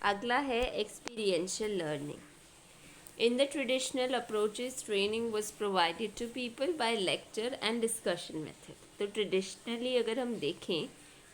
अगला है experiential learning. In the traditional approaches, training was provided to people by lecture and discussion method. तो traditionally अगर हम देखें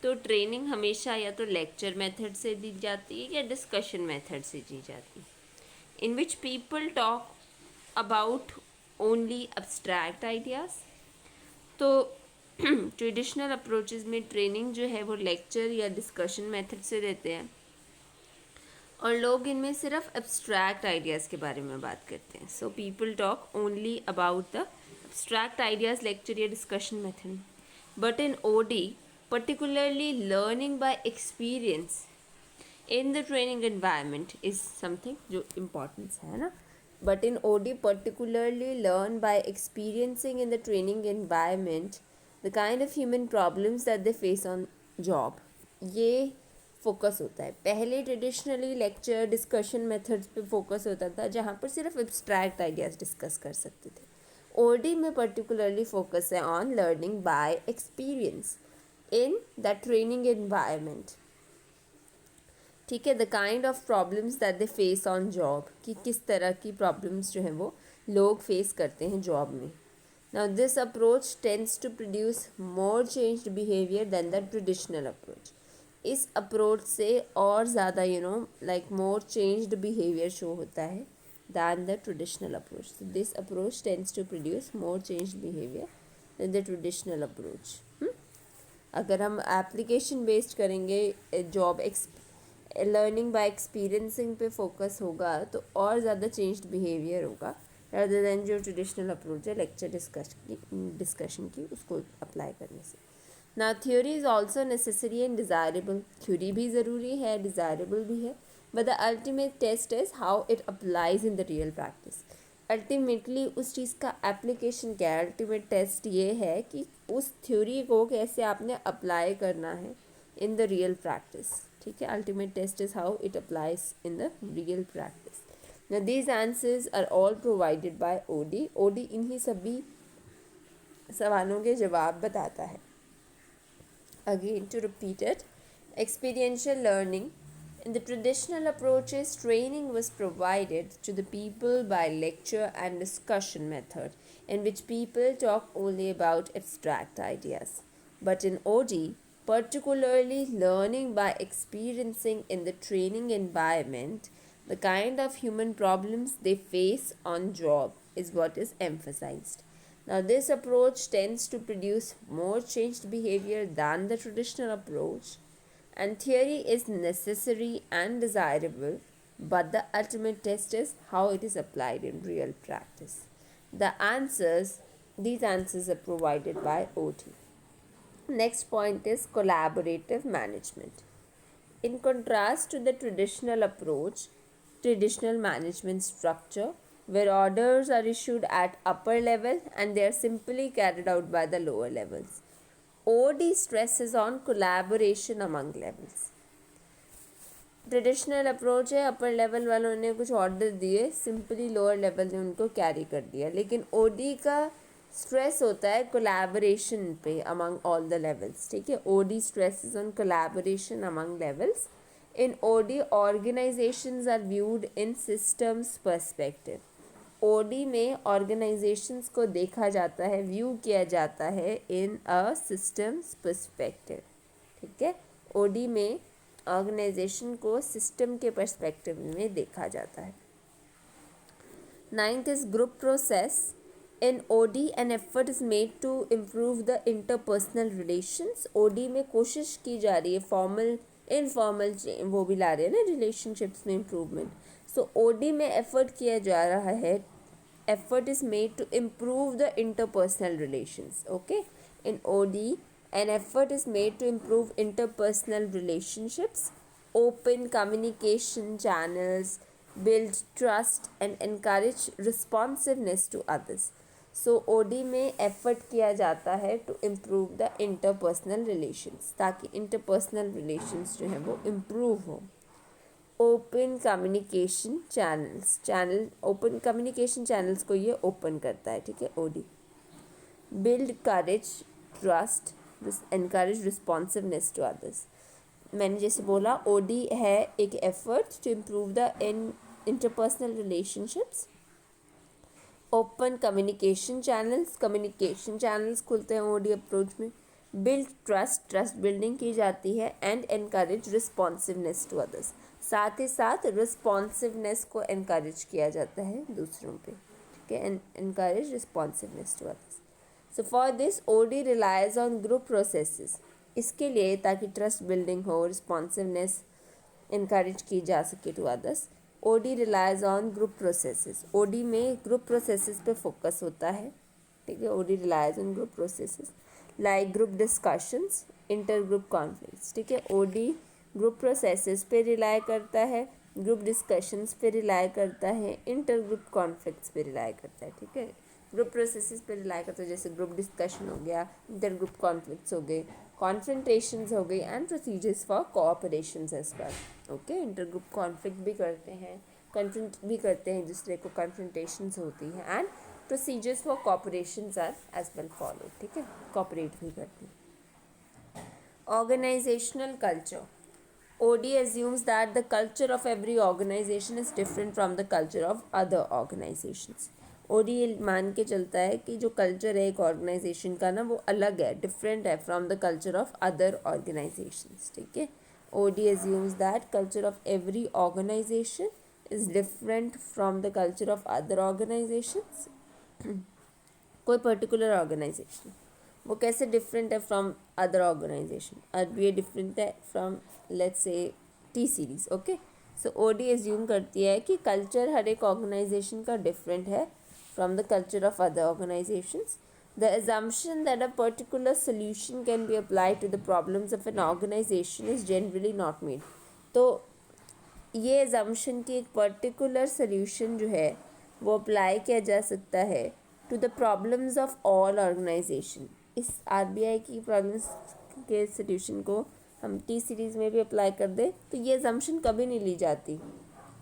तो ट्रेनिंग हमेशा या तो लेक्चर मेथड से दी जाती है या डिस्कशन मेथड से दी जाती है. In which people talk about only abstract ideas. तो ट्रेडिशनल अप्रोचेस में ट्रेनिंग जो है वो लेक्चर या डिस्कशन मेथड से देते हैं और लोग इनमें सिर्फ एब्स्ट्रैक्ट आइडियाज़ के बारे में बात करते हैं. So people talk only about the abstract ideas lecture या discussion method. But in OD particularly learning by experience in the training environment is something जो importance है ना. But in OD particularly learn by experiencing in the training environment the kind of human problems that they face on job. ये focus होता है. पहले traditionally lecture discussion methods पे focus होता था जहाँ पर सिर्फ एब्स्ट्रैक्ट आइडियाज़ डिस्कस कर सकते थे. ओडी में पर्टिकुलरली फोकस है on learning by experience in the training environment. ठीक है. The kind of problems that they face on job, कि किस तरह की प्रॉब्लम्स जो हैं वो लोग फेस करते हैं जॉब में. Now this approach tends to produce more changed behaviour than the traditional approach. इस अप्रोच से और ज़्यादा like more changed behaviour show होता है than the traditional approach. So this approach tends to produce more changed behavior than the traditional approach. अगर हम application based करेंगे, job learning by experiencing पे फोकस होगा तो और ज़्यादा चेंज्ड बिहेवियर होगा rather than जो ट्रेडिशनल अप्रोच है लेक्चर डिस्कशन की उसको अप्लाई करने से. ना theory is also necessary and desirable. Theory भी ज़रूरी है, डिज़ायरेबल भी है. But the ultimate test is how it applies in the real practice. Ultimately उस चीज़ का एप्लीकेशन क्या है, अल्टीमेट टेस्ट ये है कि उस थ्योरी को कैसे आपने अप्लाई करना है इन द रियल प्रैक्टिस. ठीक है. Ultimate test is how it applies in the real practice. Now these answers are all provided by OD. OD इन्हीं सभी सवालों के जवाब बताता है. Again, to repeat it, experiential learning. In the traditional approaches, training was provided to the people by lecture and discussion method, in which people talk only about abstract ideas. But in OD, particularly learning by experiencing in the training environment, the kind of human problems they face on job is what is emphasized. Now, this approach tends to produce more changed behavior than the traditional approach, and theory is necessary and desirable, but the ultimate test is how it is applied in real practice. These answers are provided by OT. Next point is collaborative management. In contrast to the traditional approach, traditional management structure, where orders are issued at upper level and they are simply carried out by the lower levels, OD stresses on collaboration among levels. Traditional approach है, upper level वालों ने कुछ order दिए, simply lower level ने उनको carry कर दिया. लेकिन ओडी का स्ट्रेस होता है कोलैबोरेशन पे अमंग ऑल द लेवल्स. ठीक है. OD stresses on collaboration among levels. In OD, organizations are viewed in systems perspective. OD में organizations को देखा जाता है, व्यू किया जाता है in a systems perspective. ठीक है. OD में organization को system के perspective में देखा जाता है. Ninth is group process. In OD, an effort is made to improve the interpersonal relations. OD में कोशिश की जा रही है formal इनफॉर्मल वो भी ला रहे हैं ना रिलेशनशिप्स में इम्प्रूवमेंट. सो ओडी में एफर्ट किया जा रहा है. Effort is made to improve the interpersonal relations. Okay. In OD an effort is made to improve interpersonal relationships, open communication channels, build trust and encourage responsiveness to others. So OD में effort किया जाता है to improve the interpersonal relations, ताकि interpersonal relations जो हैं वो improve हो. Open communication open communication channels को ये ओपन करता है. ठीक है. OD build courage, trust, encourage responsiveness to others. मैंने जैसे बोला OD है एक effort to improve the interpersonal relationships, open communication channels खुलते हैं OD अप्रोच में, बिल्ड ट्रस्ट बिल्डिंग की जाती है, and encourage responsiveness to others, साथ ही साथ रिस्पॉन्सिवनेस को एनकरेज किया जाता है दूसरों पे, ठीक है, encourage responsiveness to others. So for this OD relies on group processes, इसके लिए ताकि ट्रस्ट बिल्डिंग हो, रिस्पॉन्सिवनेस इनकरेज की जा सके to others, OD relies on group processes. OD में ग्रुप प्रोसेसेस पे फोकस होता है, ठीक है. OD relies on group processes like group discussions, inter group conflicts, ठीक है. OD ग्रुप प्रोसेसेस पे रिलाय करता है, ग्रुप डिस्कशंस पे रिलाय करता है, इंटर ग्रुप कॉन्फ्लिक्ट्स पे रिलाय करता है, ठीक है. ग्रुप प्रोसेसेस पे रिलाय करता है, जैसे ग्रुप डिस्कशन हो गया, इंटर ग्रुप कॉन्फ्लिक्ट्स हो गए, कॉन्फ्रंटेशंस हो गई, and procedures for cooperations as well. Okay, inter group conflict भी करते हैं, कन्फ्रंट भी करते हैं, दूसरे को कन्फ्रंटेशंस होती है, and procedures for cooperations are as well follow, ठीक है, कोऑपरेट भी करते हैं. Organisational culture. OD assumes that the culture of every organization is different from the culture of other organizations. OD ये मान के चलता है कि जो कल्चर है एक ऑर्गेनाइजेशन का ना वो अलग है, डिफरेंट है from the culture of other organisations, ठीक है. OD assumes that culture of every organization is different from the culture of other organizations. कोई पर्टिकुलर ऑर्गेनाइजेशन वो कैसे डिफरेंट है फ्रॉम अदर ऑर्गेनाइजेशन, अब ये डिफरेंट है from let's say T series. Okay, so OD assume करती है कि कल्चर हर एक ऑर्गेनाइजेशन का डिफरेंट है from the culture of other organisations. The assumption that a particular solution can be applied to the problems of an organization is generally not made. तो ये assumption कि एक पर्टिकुलर सोल्यूशन जो है वो अप्लाई किया जा सकता है to the problems of all organization. इस RBI की प्रॉब्लम्स के सोल्यूशन को हम T सीरीज़ में भी अप्लाई कर दें तो ये एजम्पशन कभी नहीं ली जाती,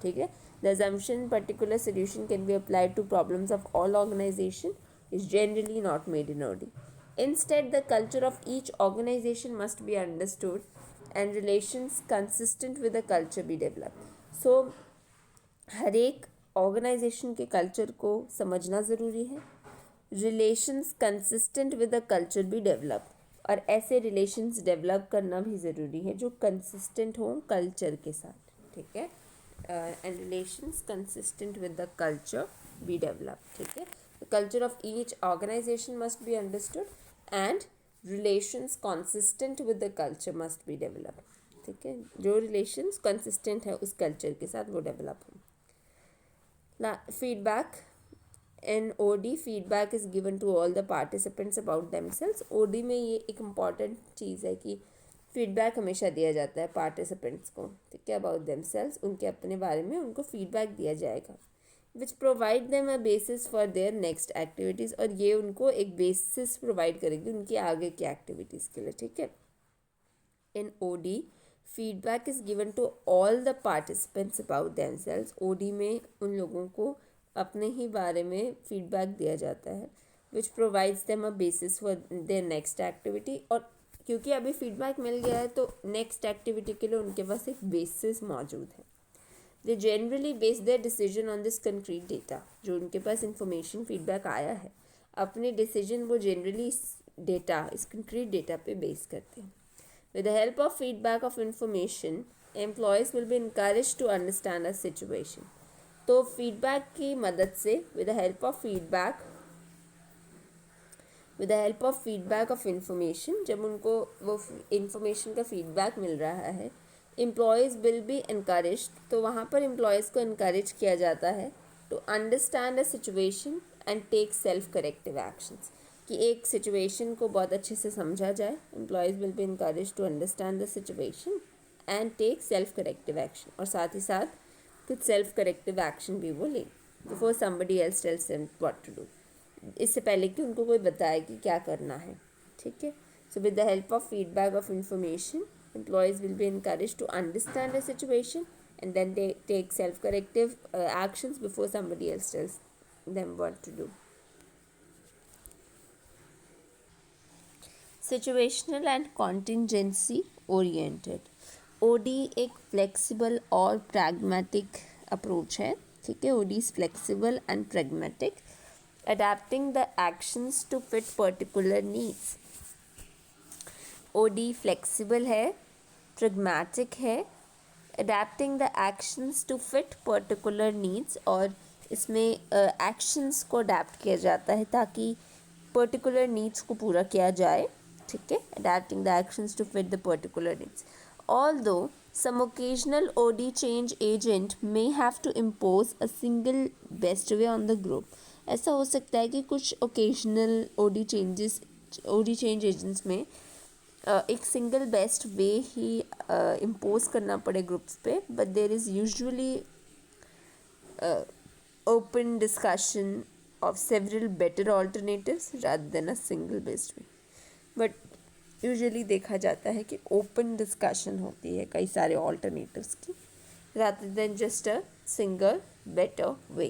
ठीक है. The assumption particular solution can be applied to problems of all organization is generally not made in OD. Instead, the culture of each organization must be understood and relations consistent with the culture be developed. So, हर एक organisation के culture को समझना ज़रूरी है, relations consistent with the culture भी develop, और ऐसे relations develop करना भी ज़रूरी है जो कंसिस्टेंट हों कल्चर के साथ, ठीक है. And relations consistent with the culture be develop, ठीक है. The culture of each organization must be understood and relations consistent with the culture must be develop, ठीक है. जो रिलेशंस कंसिस्टेंट है उस कल्चर के साथ वो डेवलप हो. Feedback. In OD, feedback is given to all the participants about themselves. OD में ये एक इम्पॉर्टेंट चीज़ है कि फीडबैक हमेशा दिया जाता है पार्टिसिपेंट्स को, ठीक है, अबाउट देमसेल्व्स, उनके अपने बारे में उनको फीडबैक दिया जाएगा, which provide them a basis for their next activities, और ये उनको एक बेसिस प्रोवाइड करेगी उनकी आगे की एक्टिविटीज़ के लिए, ठीक है. In OD, feedback is given to all the participants about themselves. OD में उन लोगों को अपने ही बारे में फीडबैक दिया जाता है, which provides them a basis for their next activity. और क्योंकि अभी फीडबैक मिल गया है तो नेक्स्ट एक्टिविटी के लिए उनके पास एक बेसिस मौजूद है. They generally base there decision on this concrete data. जो उनके पास इंफॉर्मेशन फीडबैक आया है अपने डिसीजन वो जनरली इस डेटा, इस कंक्रीट डेटा पे बेस करते हैं. With the help of feedback of information, employees will be encourage to understand a situation. तो फीडबैक की मदद से with the help of feedback of information, जब उनको वो इंफॉर्मेशन का फीडबैक मिल रहा है, एम्प्लॉयज़ विल बी इनकरेज, तो वहाँ पर एम्प्लॉयज़ को इनकरेज किया जाता है to understand a situation and take self corrective actions, कि एक सिचुएशन को बहुत अच्छे से समझा जाए. Employees will be encourage to understand the situation and take self corrective action, और साथ ही साथ कुछ सेल्फ करेक्टिव एक्शन भी वो लें before somebody else tells them what to do, इससे पहले कि उनको कोई बताए कि क्या करना है, ठीक है. So with the help of feedback of information, employees will be encourage to understand the situation and then they take self corrective actions before somebody else tells them what to do. Situational and contingency oriented. OD एक flexible और pragmatic approach है, ठीक है। OD is flexible and pragmatic, adapting the actions to fit particular needs. OD flexible है, pragmatic है, adapting the actions to fit particular needs, और इसमें actions को अडेप्ट किया जाता है ताकि पर्टिकुलर नीड्स को पूरा किया जाए, ठीक है। Adapting the actions to fit the particular needs. Although some occasional OD change agent may have to impose a single best way on the group, ऐसा हो सकता है कि कुछ ओकेजनल ओडी चेंज एजेंट्स में एक सिंगल बेस्ट वे ही impose करना पड़े ग्रुप्स पे, but there is usually open discussion of several better alternatives rather than a single best way. But usually देखा जाता है कि ओपन डिस्कशन होती है कई सारे ऑल्टरनेटिव्स की, rather than just a single better way.